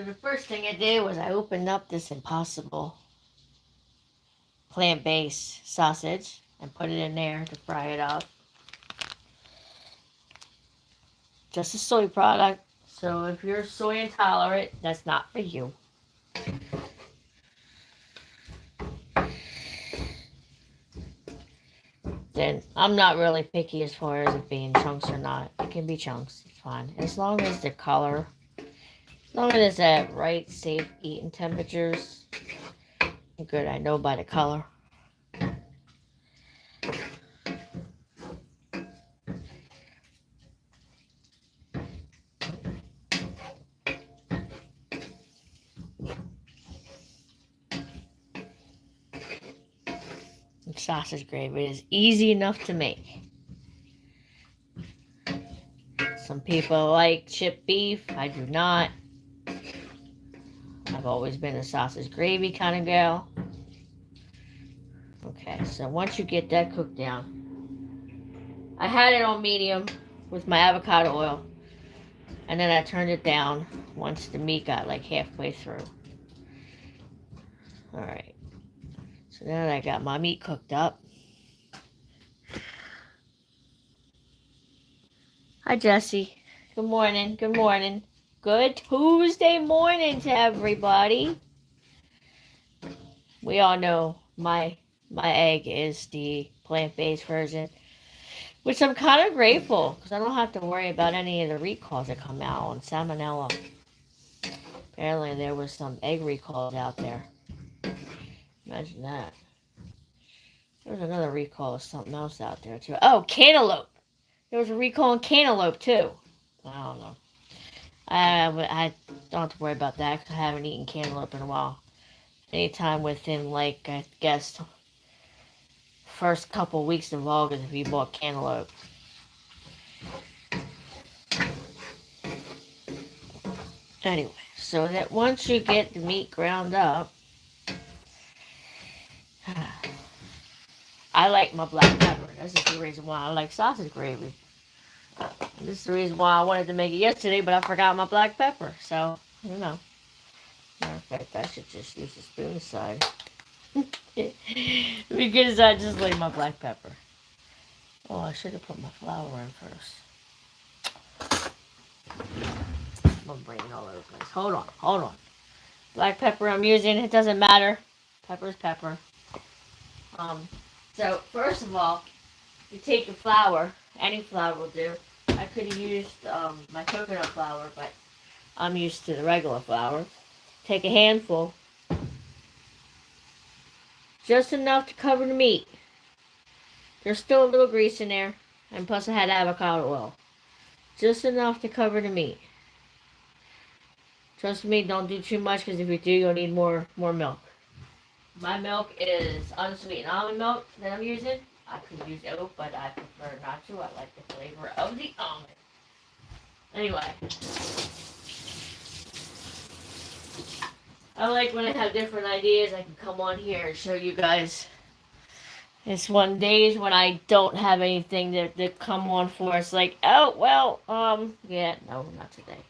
So the first thing I did was I opened up this Impossible plant-based sausage and put it in there to fry it up. Just a soy product, so if you're soy intolerant, that's not for you. Then I'm not really picky as far as it being chunks or not. It can be chunks, it's fine. As long as the color, as long as it's at right, safe eating temperatures, good, I know by the color. And sausage gravy is easy enough to make. Some people like chipped beef, I do not. I've always been a sausage gravy kind of gal. Okay, so once you get that cooked down, I had it on medium with my avocado oil, and then I turned it down once the meat got like halfway through. Alright, so now that I got my meat cooked up. Hi, Jesse. Good morning, good morning. Good Tuesday morning to everybody. We all know my egg is the plant-based version, which I'm kind of grateful because I don't have to worry about any of the recalls that come out on salmonella. Apparently there was some egg recalls out there. Imagine that. There was another recall of something else out there too. Oh, cantaloupe. There was a recall on cantaloupe too. I don't know. I don't have to worry about that because I haven't eaten cantaloupe in a while. Anytime within, like, I guess, first couple weeks of August if you bought cantaloupe. Anyway, so that once you get the meat ground up, I like my black pepper. That's just the reason why I like sausage gravy. This is the reason why I wanted to make it yesterday, but I forgot my black pepper. So, you know. Matter of fact, I should just use the spoon side. Because I just like my black pepper. Oh, I should have put my flour in first. I'm bringing all over the place. Hold on. Black pepper I'm using, it doesn't matter. Pepper's pepper. So first of all, you take your flour. Any flour will do. I could have used my coconut flour, but I'm used to the regular flour. Take a handful. Just enough to cover the meat. There's still a little grease in there. And plus I had avocado oil. Just enough to cover the meat. Trust me, don't do too much because if you do, you'll need more milk. My milk is unsweetened almond milk that I'm using. I could use oat, but I prefer not to. I like the flavor of the almond. Anyway. I like when I have different ideas, I can come on here and show you guys. It's one days when I don't have anything to come on for. It's like, oh, well, yeah, no, not today.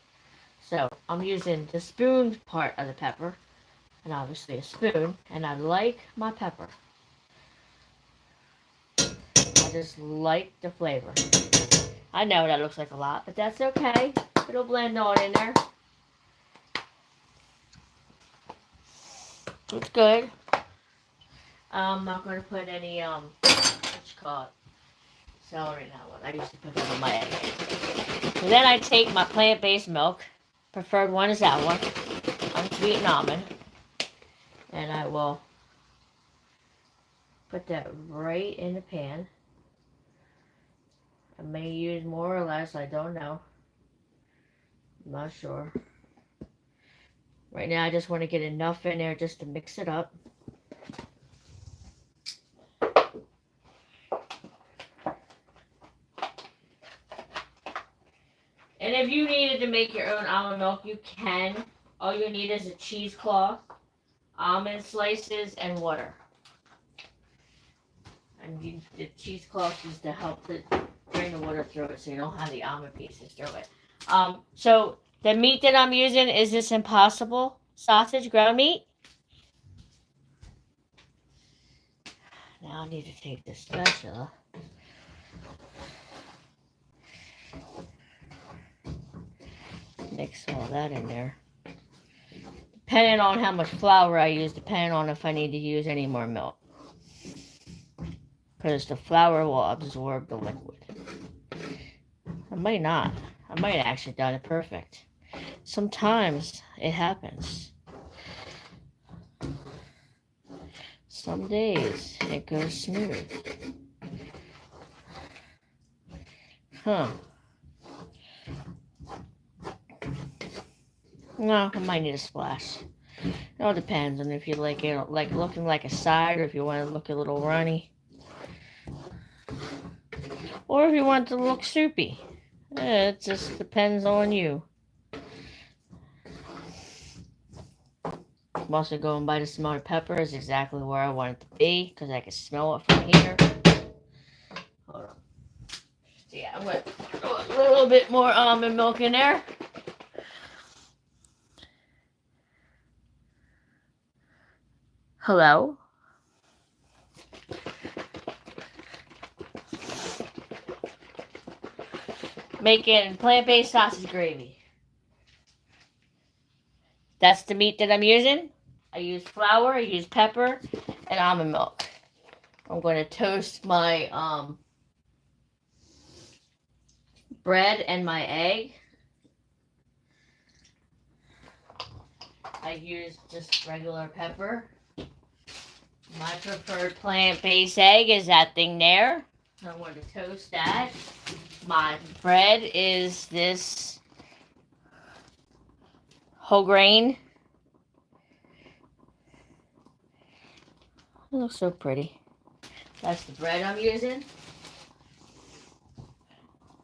So, I'm using the spoon part of the pepper. And obviously a spoon. And I like my pepper. I just like the flavor. I know that looks like a lot, but that's okay. It'll blend on in there. It's good. I'm not going to put any, what you call it, celery in that one. I used to put it on my egg. And then I take my plant-based milk. Preferred one is that one. Unsweetened almond. And I will put that right in the pan. I may use more or less, I don't know. I'm not sure. Right now I just want to get enough in there just to mix it up. And if you needed to make your own almond milk, you can. All you need is a cheesecloth, almond slices, and water. And the cheesecloth is to help drain the water through it so you don't have the almond pieces through it. So The meat that I'm using is this Impossible sausage, ground meat. Now I need to take the spatula. Mix all that in there. Depending on how much flour I use, depending on if I need to use any more milk. Because the flour will absorb the liquid. I might not. I might actually done it perfect. Sometimes it happens. Some days it goes smooth. Huh. No, I might need a splash. It all depends on if you like it like looking like a side or if you want to look a little runny. Or if you want it to look soupy. It just depends on you. I'm also going by the smell of pepper is exactly where I want it to be because I can smell it from here. Hold on. So yeah, I'm going to throw a little bit more almond milk in there. Hello? Making plant-based sausage gravy. That's the meat that I'm using. I use flour, I use pepper, and almond milk. I'm going to toast my bread and my egg. I use just regular pepper. My preferred plant-based egg is that thing there. I'm going to toast that. My bread is this whole grain. It looks so pretty. That's the bread I'm using.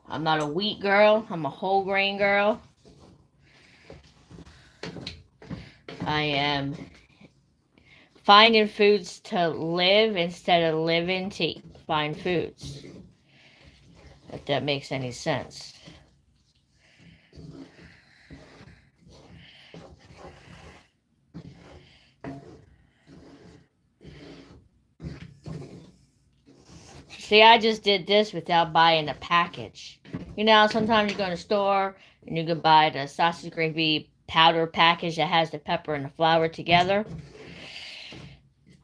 I'm not a wheat girl. I'm a whole grain girl. I am finding foods to live instead of living to find foods. If that makes any sense. See, I just did this without buying the package. You know, sometimes you go in a store and you can buy the sausage gravy powder package that has the pepper and the flour together.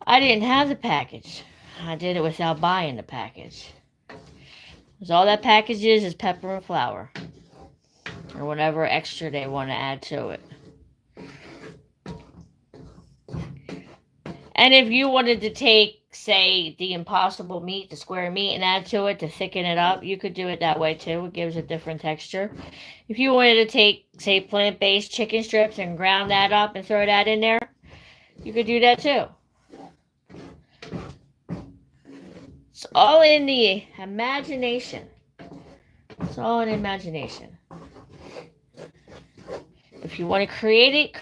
I didn't have the package. I did it without buying the package. Because all that package is pepper and flour. Or whatever extra they want to add to it. And if you wanted to take, say, the Impossible meat, the square meat, and add to it to thicken it up, you could do it that way too. It gives a different texture. If you wanted to take, say, plant-based chicken strips and ground that up and throw that in there, you could do that too. It's all in the imagination. It's all in imagination. If you want to create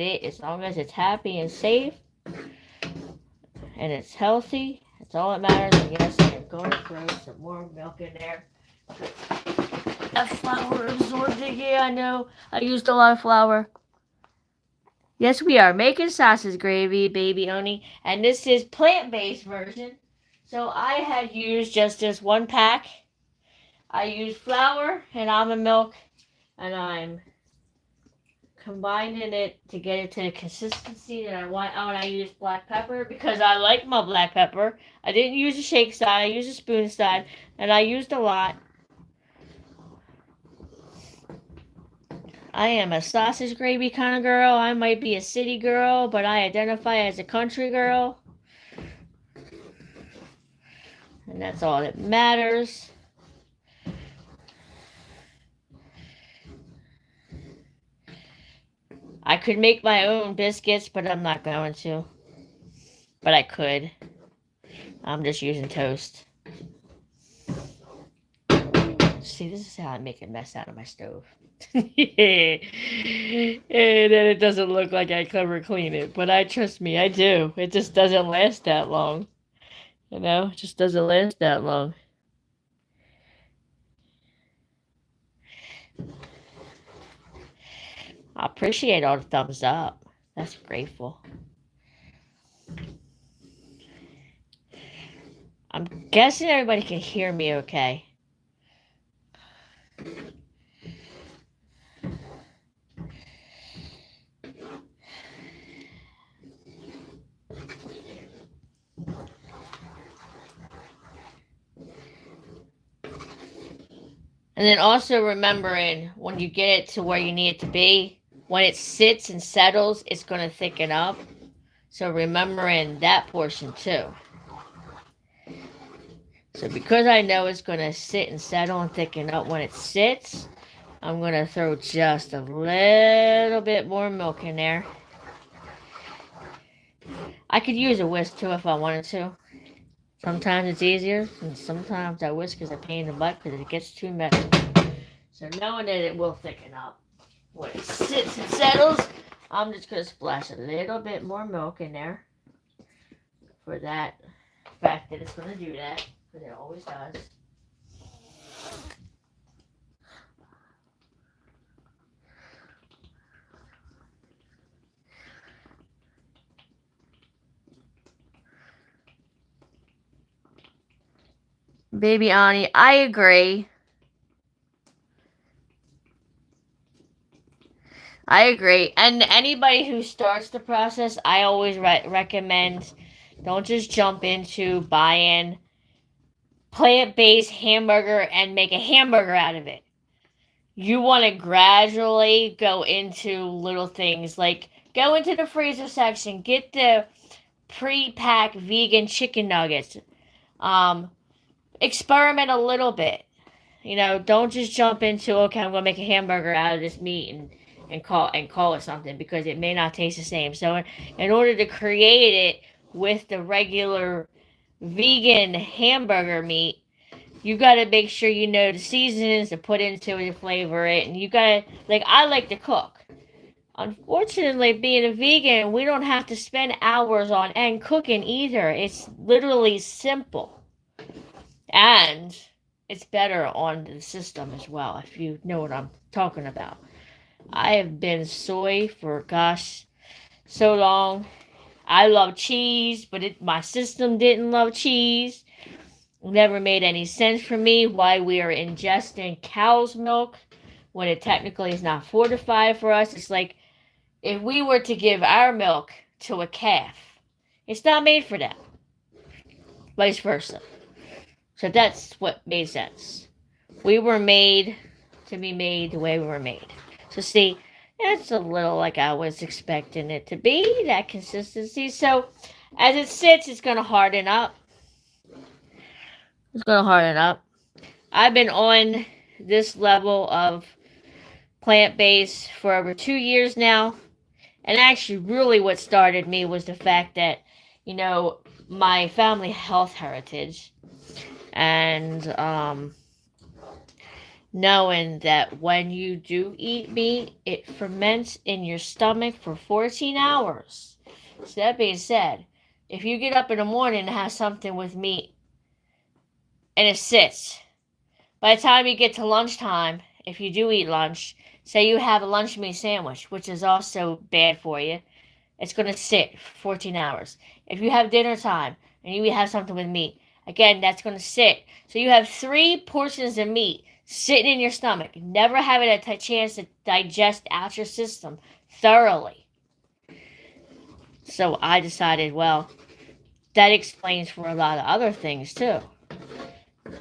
it as long as it's happy and safe. And it's healthy. That's all that matters. And yes, I'm going to throw some more milk in there. That flour absorbed it. Yeah, I know. I used a lot of flour. Yes, we are making sausage gravy, baby Oni. And this is plant-based version. So I had used just this one pack. I used flour and almond milk. And I'm combining it to get it to the consistency that I want. Oh, and I used black pepper because I like my black pepper. I didn't use a shake side. I used a spoon side. And I used a lot. I am a sausage gravy kind of girl. I might be a city girl, but I identify as a country girl. And that's all that matters. I could make my own biscuits, but I'm not going to. But I could. I'm just using toast. See, this is how I make a mess out of my stove. Yeah. And then it doesn't look like I ever clean it. But trust me, I do. It just doesn't last that long. You know, it just doesn't last that long. Appreciate all the thumbs up. That's grateful. I'm guessing everybody can hear me okay. And then also remembering when you get it to where you need it to be, when it sits and settles, it's going to thicken up. So remembering that portion too. So because I know it's going to sit and settle and thicken up when it sits, I'm going to throw just a little bit more milk in there. I could use a whisk too if I wanted to. Sometimes it's easier, and sometimes that whisk is a pain in the butt because it gets too messy. So knowing that it will thicken up when it sits and settles, I'm just going to splash a little bit more milk in there for that fact that it's going to do that, because it always does. Baby Ani, I agree. I agree. And anybody who starts the process, I always recommend don't just jump into buying plant-based hamburger and make a hamburger out of it. You want to gradually go into little things like go into the freezer section, get the pre-packed vegan chicken nuggets. Experiment a little bit. You know, don't just jump into, okay, I'm going to make a hamburger out of this meat and call it something, because it may not taste the same. So in order to create it with the regular vegan hamburger meat, you got to make sure you know the seasonings to put into it to flavor it. And you got to, like, I like to cook. Unfortunately, being a vegan, we don't have to spend hours on end cooking either. It's literally simple. And it's better on the system as well, if you know what I'm talking about. I have been soy for, gosh, so long. I love cheese, but my system didn't love cheese. Never made any sense for me why we are ingesting cow's milk when it technically is not fortified for us. It's like if we were to give our milk to a calf, it's not made for them. Vice versa. So that's what made sense. We were made to be made the way we were made. So see, that's a little like I was expecting it to be, that consistency. So as it sits, it's going to harden up. It's going to harden up. I've been on this level of plant-based for over 2 years now. And actually, really what started me was the fact that, you know, my family health heritage and knowing that when you do eat meat, it ferments in your stomach for 14 hours. So that being said, if you get up in the morning and have something with meat and it sits, by the time you get to lunchtime, if you do eat lunch, say you have a lunch meat sandwich, which is also bad for you, it's going to sit for 14 hours. If you have dinner time and you have something with meat, again, that's going to sit. So you have 3 portions of meat sitting in your stomach, never having a chance to digest out your system thoroughly. So I decided, well, that explains for a lot of other things too.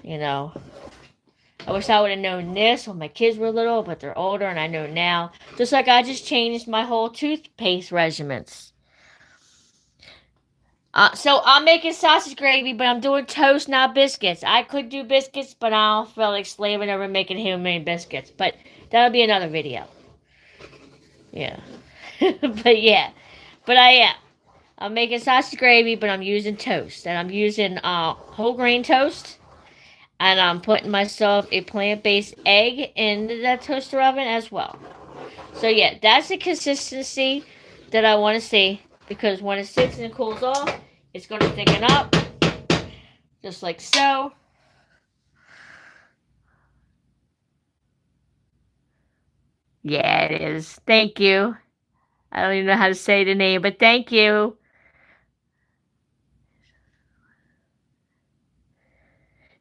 You know, I wish I would have known this when my kids were little, but they're older and I know now. Just like I just changed my whole toothpaste regimens. So I'm making sausage gravy, but I'm doing toast, not biscuits. I could do biscuits, but I don't feel like slaving over making homemade biscuits. But that'll be another video. Yeah. But yeah. But I am. I'm making sausage gravy, but I'm using toast. And I'm using whole grain toast. And I'm putting myself a plant-based egg in that toaster oven as well. So yeah, that's the consistency that I want to see. Because when it sits and cools off, it's going to thicken up. Just like so. Yeah, it is. Thank you. I don't even know how to say the name, but thank you.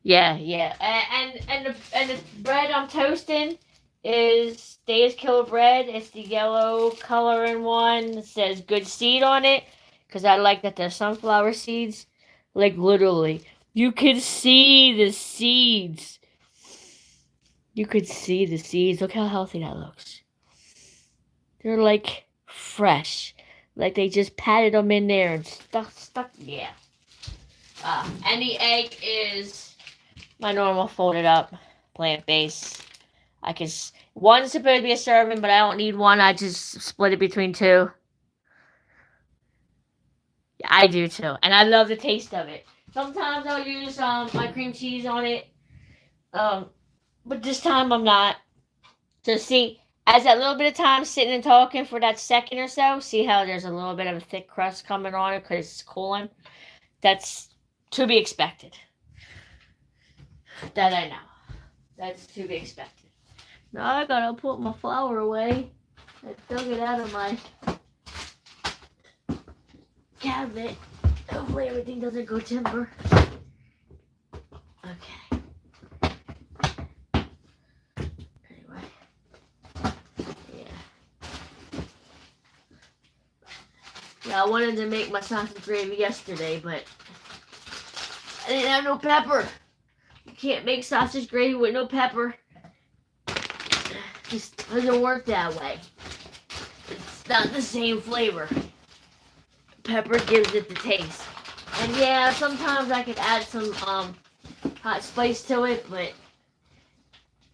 Yeah, yeah. And the bread I'm toasting is Dave's Killer Bread. It's the yellow coloring one. It says good seed on it. Cause I like that they're sunflower seeds. Like literally. You could see the seeds. You could see the seeds. Look how healthy that looks. They're like fresh. Like they just patted them in there and stuck. Yeah. And the egg is my normal folded up plant based. One's supposed to be a serving, but I don't need one. I just split it between two. Yeah, I do too, and I love the taste of it. Sometimes I'll use my cream cheese on it, um, but this time I'm not. So see, as that little bit of time sitting and talking for that second or so, see how there's a little bit of a thick crust coming on it because it's cooling. That's to be expected. That I know. That's to be expected. Now I gotta put my flour away. I dug it out of my cabinet. Hopefully everything doesn't go timber. Okay. Anyway. Yeah. Yeah, I wanted to make my sausage gravy yesterday, but I didn't have no pepper. You can't make sausage gravy with no pepper. It just doesn't work that way. It's not the same flavor. Pepper gives it the taste. And yeah, sometimes I could add some hot spice to it, but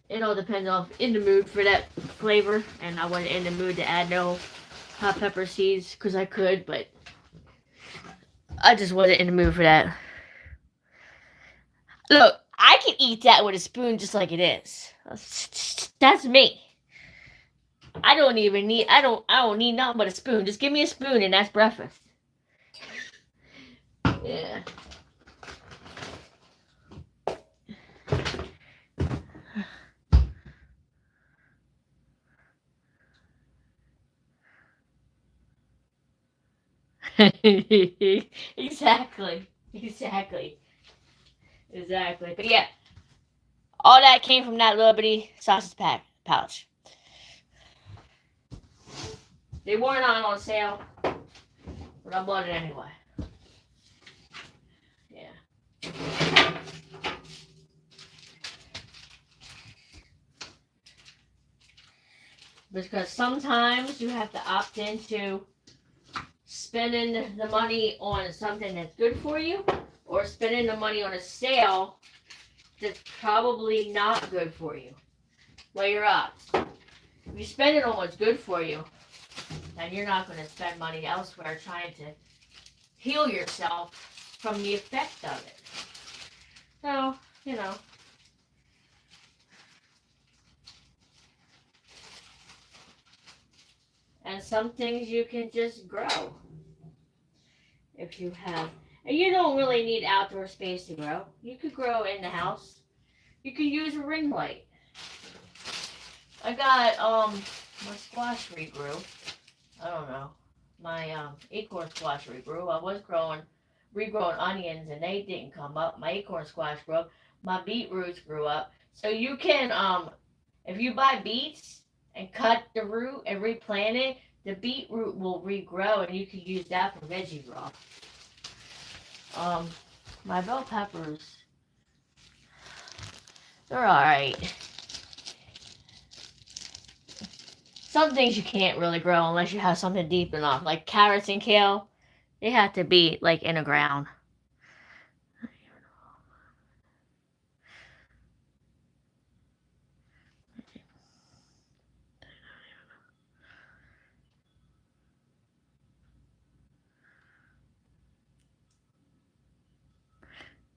it all depends on if I'm in the mood for that flavor, and I wasn't in the mood to add no hot pepper seeds because I could, but I just wasn't in the mood for that. Look, I can eat that with a spoon just like it is. That's me. I don't need nothing but a spoon. Just give me a spoon and that's breakfast. Yeah. Exactly. Exactly. Exactly. But yeah, all that came from that little bitty sausage pouch. They weren't on sale, but I bought it anyway. Yeah. Because sometimes you have to opt into spending the money on something that's good for you or spending the money on a sale that's probably not good for you. Weigh your odds. If you spend it on what's good for you, then you're not going to spend money elsewhere trying to heal yourself from the effect of it. So, you know. And some things you can just grow if you have. And you don't really need outdoor space to grow. You could grow in the house. You could use a ring light. I got my squash regrew. I don't know. My acorn squash regrew. I was regrowing onions and they didn't come up. My acorn squash grew up. My beetroots grew up. So you can if you buy beets and cut the root and replant it, the beetroot will regrow and you can use that for veggie raw. My bell peppers, they're alright. Some things you can't really grow unless you have something deep enough. Like carrots and kale, they have to be like in the ground.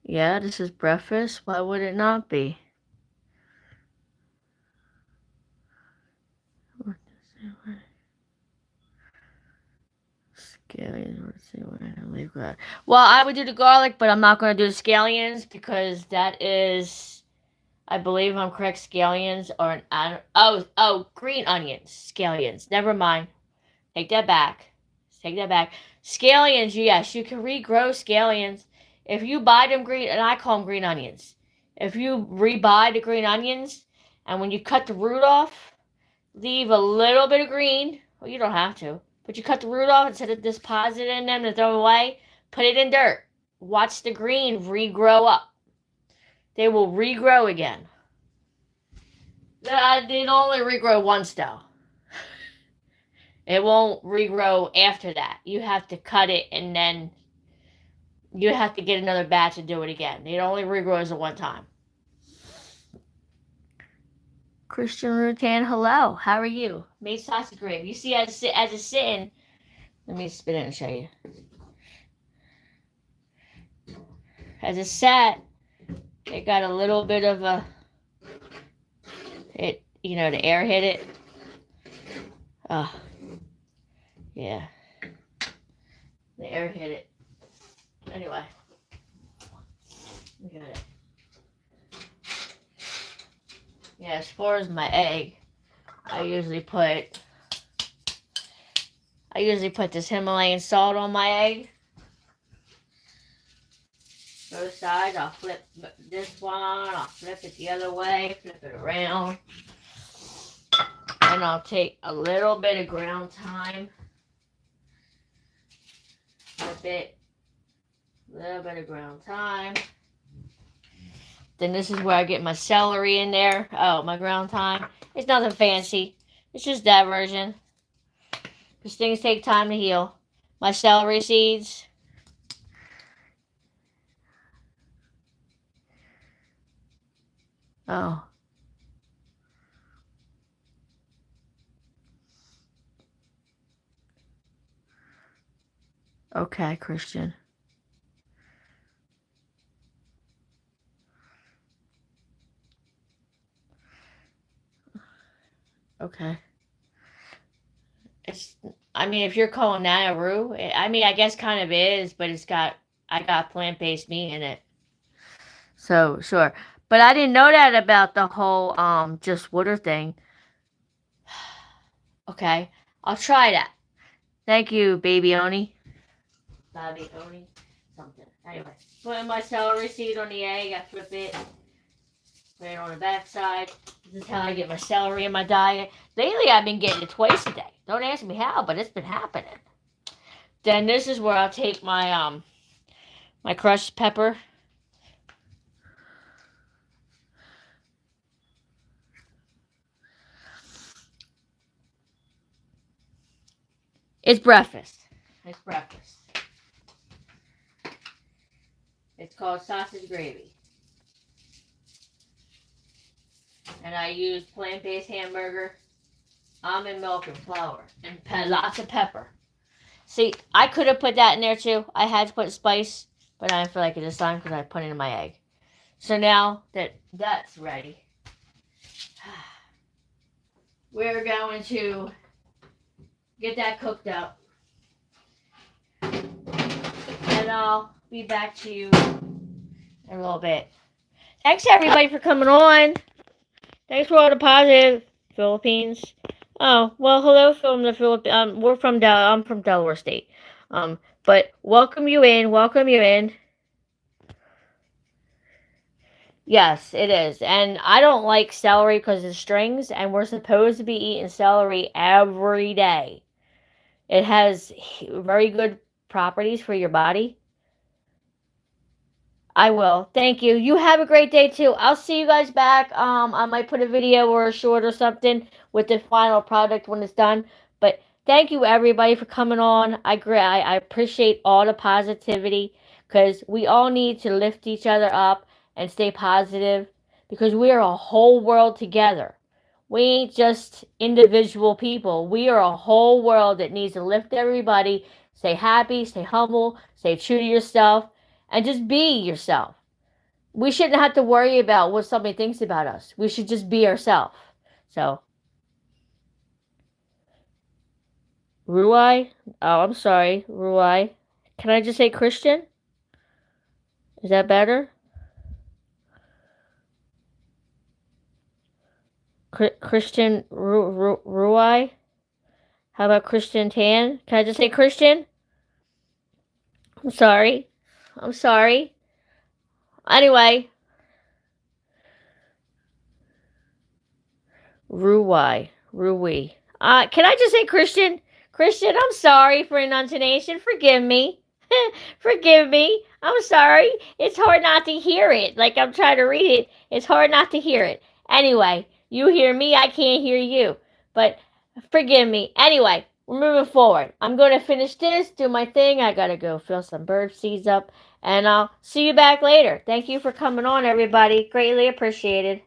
Yeah, this is breakfast. Why would it not be? Scallions. Let's see what I leave that. Well, I would do the garlic, but I'm not going to do the scallions because that is I believe I'm correct. Scallions are green onions. Scallions. Never mind. Take that back. Take that back. Scallions, yes, you can regrow scallions. If you buy them green, and I call them green onions. If you rebuy the green onions, and when you cut the root off, leave a little bit of green. Well, you don't have to. But you cut the root off instead of depositing them to throw away, put it in dirt. Watch the green regrow up. They will regrow again. They only regrow once, though. It won't regrow after that. You have to cut it, and then you have to get another batch and do it again. It only regrows at one time. Christian Rutan, hello. How are you? Made sausage gravy. You see, as it's sitting, let me spin it and show you. As it's sat, it got a little bit of the air hit it. Oh, yeah. The air hit it. Anyway, look at it. Yeah, as far as my egg, I usually put this Himalayan salt on my egg. Both sides, I'll flip this one, I'll flip it the other way, flip it around. And I'll take a little bit of ground thyme. Flip it. A little bit of ground thyme. Then this is where I get my celery in there. Oh, my ground thyme. It's nothing fancy. It's just that version. Because things take time to heal. My celery seeds. Oh. Okay, Christian. Okay. If you're calling that a roux, I guess kind of is, but I got plant-based meat in it. So, sure. But I didn't know that about the whole, just water thing. Okay. I'll try that. Thank you, Baby Oni. Bobby Oni. Something. Anyway. Putting my celery seed on the egg. I flip it. Put it on the back side. This is how I get my celery in my diet. Lately, I've been getting it twice a day. Don't ask me how, but it's been happening. Then this is where I'll take my my crushed pepper. It's breakfast. It's breakfast. It's called sausage gravy. And I use plant-based hamburger, almond milk, and flour. And lots of pepper. See, I could have put that in there too. I had to put spice, but I didn't feel like it this time because I put it in my egg. So now that that's ready, we're going to get that cooked up. And I'll be back to you in a little bit. Thanks everybody for coming on. Thanks for all the positive, Philippines. Oh, well, hello from the Philippines. I'm from Delaware State. But welcome you in. Yes, it is. And I don't like celery because of strings, and we're supposed to be eating celery every day. It has very good properties for your body. I will. Thank you. You have a great day too. I'll see you guys back. I might put a video or a short or something with the final product when it's done. But thank you everybody for coming on. I appreciate all the positivity because we all need to lift each other up and stay positive because we are a whole world together. We ain't just individual people. We are a whole world that needs to lift everybody. Stay happy, stay humble, stay true to yourself. And just be yourself. We shouldn't have to worry about what somebody thinks about us. We should just be ourselves. So, Ruai? Oh, I'm sorry, Ruai. Can I just say Christian? Is that better? Christian Ruai? How about Christian Tan? Can I just say Christian? I'm sorry. I'm sorry. Anyway. Rui. Can I just say Christian? Christian, I'm sorry for enunciation. Forgive me. Forgive me. I'm sorry. It's hard not to hear it. Like I'm trying to read it. It's hard not to hear it. Anyway, you hear me. I can't hear you. But forgive me. Anyway, we're moving forward. I'm going to finish this, do my thing. I got to go fill some bird seeds up. And I'll see you back later. Thank you for coming on, everybody. Greatly appreciated.